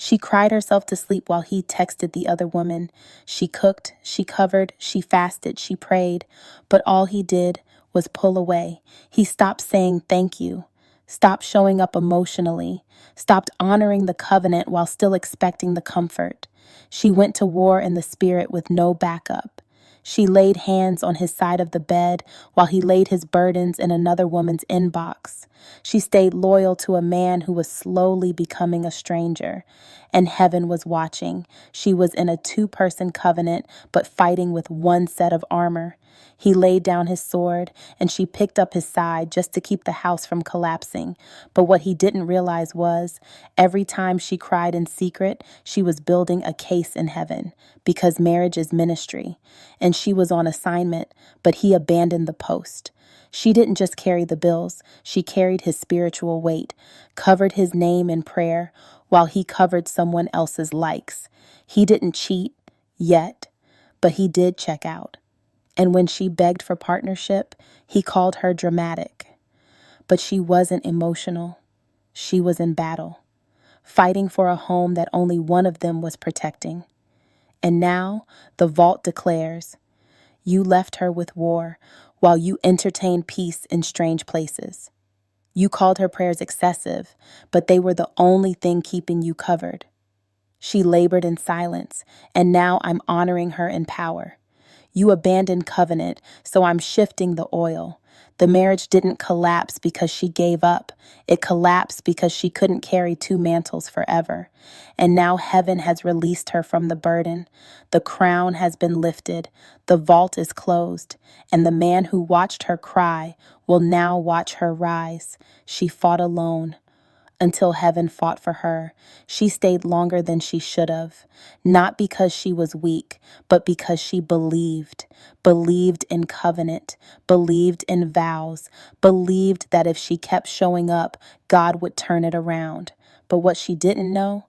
She cried herself to sleep while he texted the other woman. She cooked, she covered, she fasted, she prayed, but all he did was pull away. He stopped saying thank you, stopped showing up emotionally, stopped honoring the covenant while still expecting the comfort. She went to war in the spirit with no backup. She laid hands on his side of the bed while he laid his burdens in another woman's inbox. She stayed loyal to a man who was slowly becoming a stranger, and heaven was watching. She was in a two-person covenant, but fighting with one set of armor. He laid down his sword, and she picked up his side just to keep the house from collapsing. But what he didn't realize was, every time she cried in secret, she was building a case in heaven, because marriage is ministry. And she was on assignment, but he abandoned the post. She didn't just carry the bills, she carried his spiritual weight, covered his name in prayer while he covered someone else's likes. He didn't cheat yet, but he did check out. And when she begged for partnership, he called her dramatic. But she wasn't emotional. She was in battle, fighting for a home that only one of them was protecting. And now the vault declares, you left her with war while you entertained peace in strange places. You called her prayers excessive, but they were the only thing keeping you covered. She labored in silence, and now I'm honoring her in power. You abandoned covenant, so I'm shifting the oil. The marriage didn't collapse because she gave up. It collapsed because she couldn't carry two mantles forever. And now heaven has released her from the burden. The crown has been lifted. The vault is closed. And the man who watched her cry will now watch her rise. She fought alone until heaven fought for her. She stayed longer than she should have, not because she was weak, but because she believed in covenant, believed in vows, believed that if she kept showing up, God would turn it around. But what she didn't know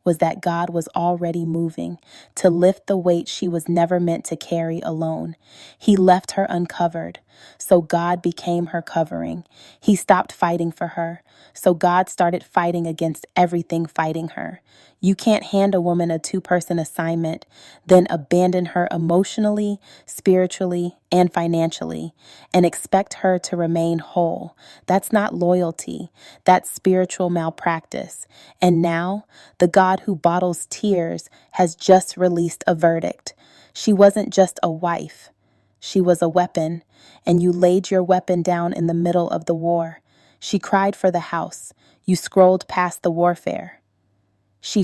was that God was already moving to lift the weight she was never meant to carry alone. He left her uncovered, so God became her covering. He stopped fighting for her, so God started fighting against everything fighting her. You can't hand a woman a two-person assignment, then abandon her emotionally, spiritually, and financially, and expect her to remain whole. That's not loyalty. That's spiritual malpractice. And now, the God who bottles tears has just released a verdict. She wasn't just a wife. She was a weapon, and you laid your weapon down in the middle of the war. She cried for the house. You scrolled past the warfare.